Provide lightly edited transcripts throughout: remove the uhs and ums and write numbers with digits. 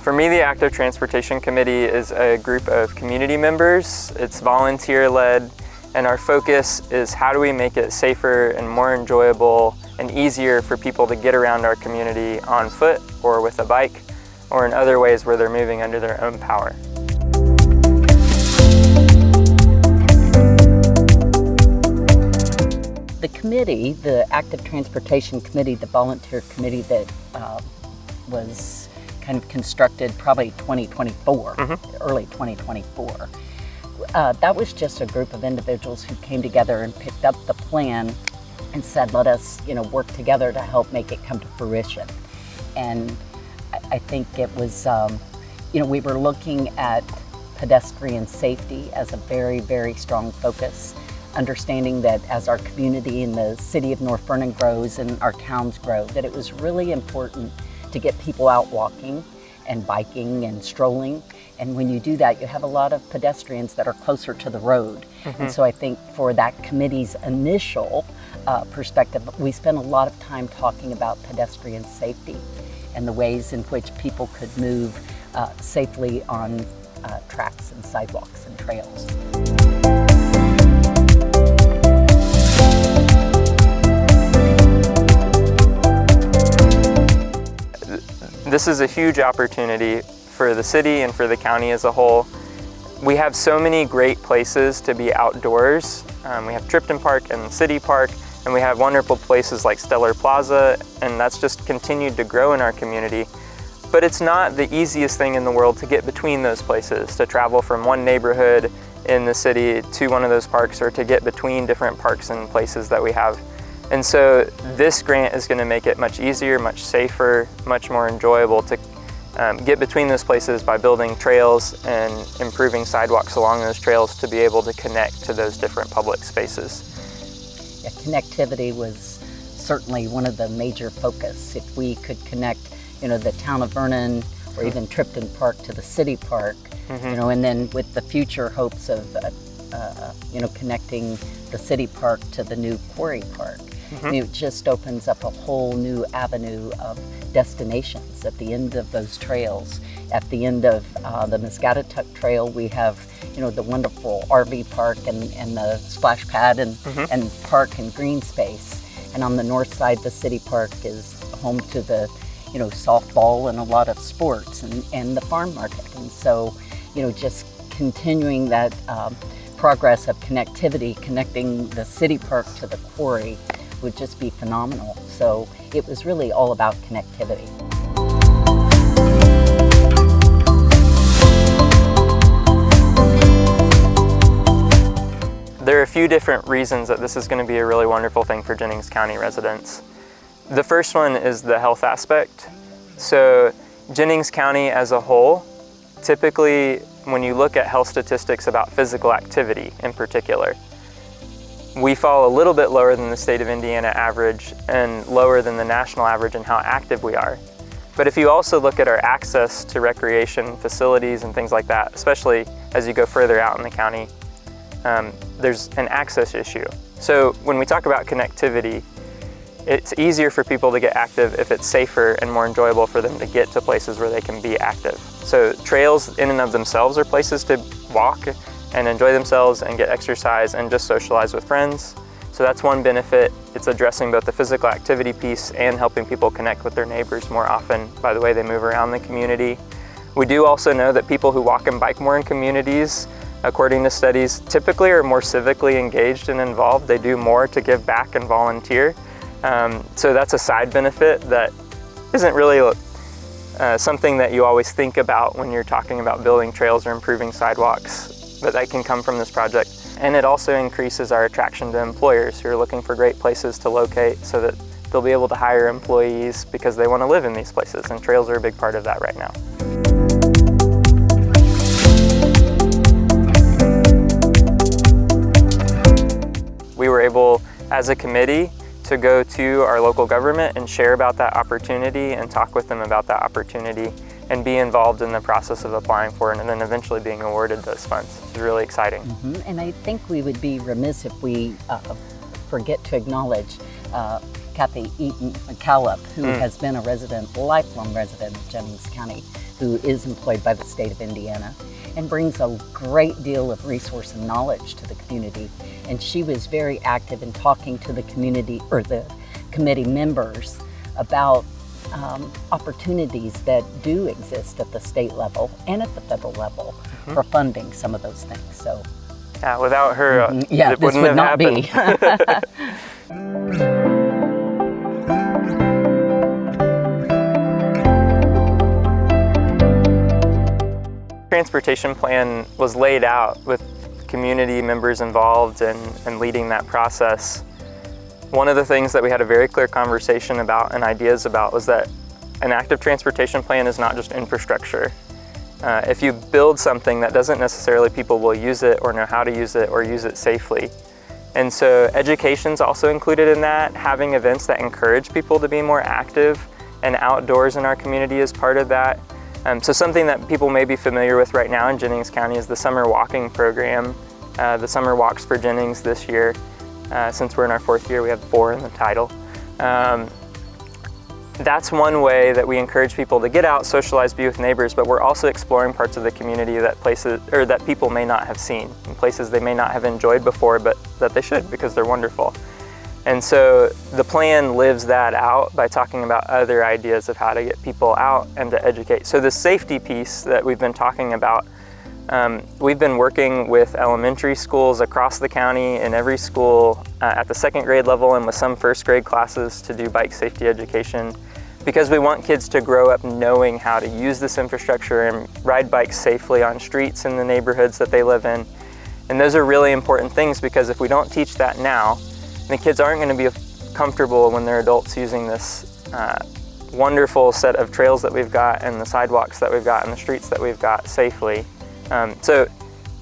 For me, the Active Transportation Committee is a group of community members. It's volunteer-led, and our focus is how do we make it safer and more enjoyable and easier for people to get around our community on foot or with a bike or in other ways where they're moving under their own power. The committee, the Active Transportation Committee, the volunteer committee that was kind of constructed probably 2024, early 2024. That was just a group of individuals who came together and picked up the plan and said, let us, work together to help make it come to fruition. And I think it was, we were looking at pedestrian safety as a very, very strong focus. Understanding that as our community in the city of North Vernon grows and our towns grow, that it was really important to get people out walking and biking and strolling. And when you do that, you have a lot of pedestrians that are closer to the road. And so I think for that committee's initial perspective, we spent a lot of time talking about pedestrian safety and the ways in which people could move safely on tracks and sidewalks and trails. This is a huge opportunity for the city and for the county as a whole. We have so many great places to be outdoors. We have Tripton Park and City Park, and we have wonderful places like Stellar Plaza, and that's just continued to grow in our community. But it's not the easiest thing in the world to get between those places, to travel from one neighborhood in the city to one of those parks, or to get between different parks and places that we have. And so this grant is going to make it much easier, much safer, much more enjoyable to get between those places by building trails and improving sidewalks along those trails to be able to connect to those different public spaces. Yeah, connectivity was certainly one of the major focus. If we could connect, the town of Vernon or even Tripton Park to the City Park, and then with the future hopes of, connecting the City Park to the new Quarry Park. It just opens up a whole new avenue of destinations at the end of those trails. At the end of the Muscatatuck Trail, we have, the wonderful RV park and the splash pad and park and green space. And on the north side, the City Park is home to the, softball and a lot of sports and the farm market. And so, just continuing that progress of connectivity, connecting the City Park to the Quarry would just be phenomenal. So it was really all about connectivity. There are a few different reasons that this is going to be a really wonderful thing for Jennings County residents. The first one is the health aspect. So Jennings County as a whole, typically when you look at health statistics about physical activity in particular, we fall a little bit lower than the state of Indiana average and lower than the national average in how active we are. But if you also look at our access to recreation facilities and things like that, especially as you go further out in the county, there's an access issue. So when we talk about connectivity, it's easier for people to get active if it's safer and more enjoyable for them to get to places where they can be active. So trails in and of themselves are places to walk and enjoy themselves and get exercise and just socialize with friends. So that's one benefit. It's addressing both the physical activity piece and helping people connect with their neighbors more often by the way they move around the community. We do also know that people who walk and bike more in communities, according to studies, typically are more civically engaged and involved. They do more to give back and volunteer. So that's a side benefit that isn't really something that you always think about when you're talking about building trails or improving sidewalks, but that can come from this project. And it also increases our attraction to employers who are looking for great places to locate so that they'll be able to hire employees because they want to live in these places, and trails are a big part of that right now. We were able, as a committee, to go to our local government and share about that opportunity and talk with them about that opportunity and be involved in the process of applying for it and then eventually being awarded those funds. It's really exciting. And I think we would be remiss if we forget to acknowledge Kathy Eaton McCallop, who has been a lifelong resident of Jennings County. who is employed by the state of Indiana and brings a great deal of resource and knowledge to the community. And she was very active in talking to the community or the committee members about opportunities that do exist at the state level and at the federal level for funding some of those things. So, yeah, without her, yeah, it this wouldn't would have not happened. be. Transportation plan was laid out with community members involved and leading that process. One of the things that we had a very clear conversation about and ideas about was that an active transportation plan is not just infrastructure. If you build something that doesn't necessarily people will use it or know how to use it or use it safely. And so education's also included in that. Having events that encourage people to be more active and outdoors in our community is part of that. So something that people may be familiar with right now in Jennings County is the summer walking program. The summer walks for Jennings this year. Since we're in our 4th year, we have 4 in the title. That's one way that we encourage people to get out, socialize, be with neighbors, but we're also exploring parts of the community that people may not have seen, and places they may not have enjoyed before, but that they should because they're wonderful. And so the plan lives that out by talking about other ideas of how to get people out and to educate. So the safety piece that we've been talking about, we've been working with elementary schools across the county in every school at the 2nd grade level and with some 1st grade classes to do bike safety education, because we want kids to grow up knowing how to use this infrastructure and ride bikes safely on streets in the neighborhoods that they live in. And those are really important things, because if we don't teach that now, the kids aren't going to be comfortable when they're adults using this wonderful set of trails that we've got and the sidewalks that we've got and the streets that we've got safely. So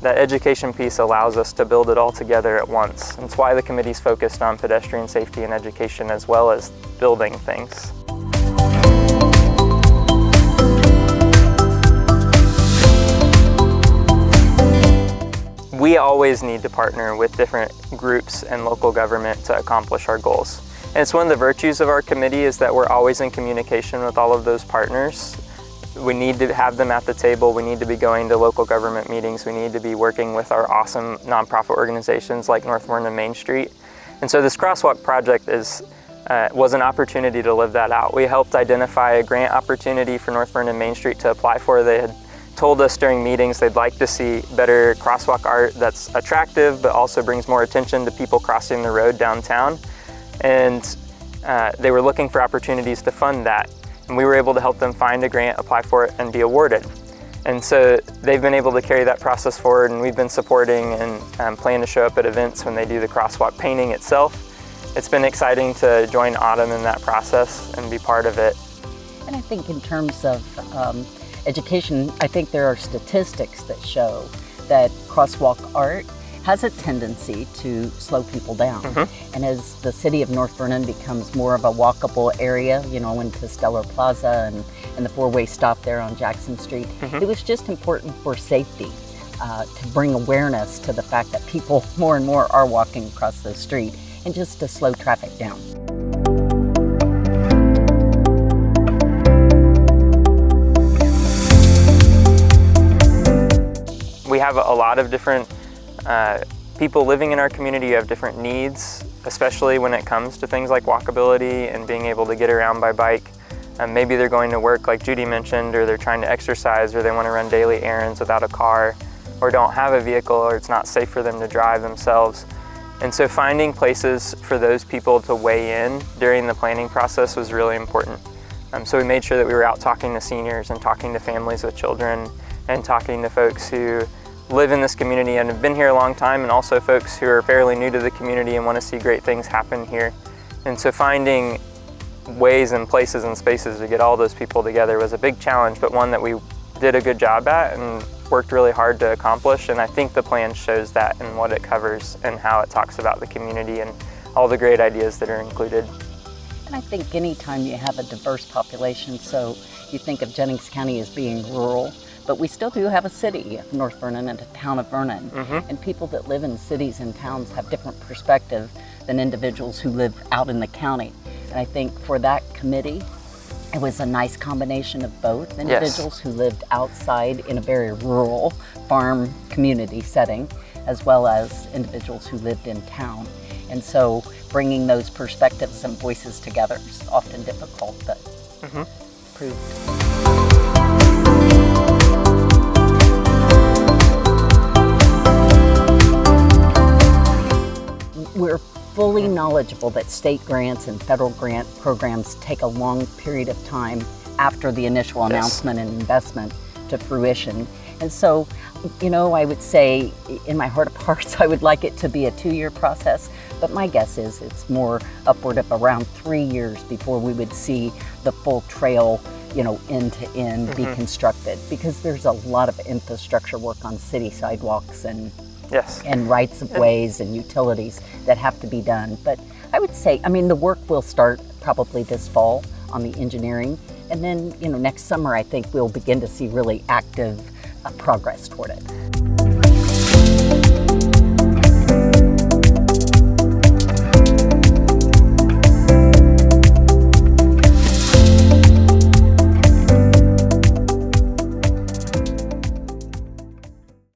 that education piece allows us to build it all together at once. It's why the committee's focused on pedestrian safety and education as well as building things. We always need to partner with different groups and local government to accomplish our goals. And it's one of the virtues of our committee is that we're always in communication with all of those partners. We need to have them at the table. We need to be going to local government meetings. We need to be working with our awesome nonprofit organizations like North Vernon Main Street. And so this crosswalk project was an opportunity to live that out. We helped identify a grant opportunity for North Vernon Main Street to apply for. They had told us during meetings they'd like to see better crosswalk art that's attractive but also brings more attention to people crossing the road downtown. And they were looking for opportunities to fund that. And we were able to help them find a grant, apply for it, and be awarded. And so they've been able to carry that process forward, and we've been supporting and plan to show up at events when they do the crosswalk painting itself. It's been exciting to join Autumn in that process and be part of it. And I think in terms of education, I think there are statistics that show that crosswalk art has a tendency to slow people down. And as the city of North Vernon becomes more of a walkable area, you know, into Stellar Plaza and the 4-way stop there on Jackson Street, it was just important for safety to bring awareness to the fact that people more and more are walking across the street and just to slow traffic down. We have a lot of different people living in our community who have different needs, especially when it comes to things like walkability and being able to get around by bike. Maybe they're going to work like Judy mentioned, or they're trying to exercise, or they want to run daily errands without a car, or don't have a vehicle, or it's not safe for them to drive themselves. And so finding places for those people to weigh in during the planning process was really important. So we made sure that we were out talking to seniors and talking to families with children and talking to folks who live in this community and have been here a long time, and also folks who are fairly new to the community and want to see great things happen here. And so finding ways and places and spaces to get all those people together was a big challenge, but one that we did a good job at and worked really hard to accomplish. And I think the plan shows that in what it covers and how it talks about the community and all the great ideas that are included. And I think anytime you have a diverse population, so you think of Jennings County as being rural, but we still do have a city of North Vernon and a town of Vernon. And people that live in cities and towns have different perspective than individuals who live out in the county. And I think for that committee It was a nice combination of both individuals who lived outside in a very rural farm community setting, as well as individuals who lived in town. And so bringing those perspectives and voices together is often difficult, but proved. We're fully knowledgeable that state grants and federal grant programs take a long period of time after the initial announcement and investment to fruition. And so, you know, I would say in my heart of hearts, I would like it to be a 2-year process, but my guess is it's more upward of around 3 years before we would see the full trail, you know, end to end be constructed, because there's a lot of infrastructure work on city sidewalks and rights of ways and utilities that have to be done. But I would say, I mean, the work will start probably this fall on the engineering, and then, you know, next summer I think we'll begin to see really active progress toward it.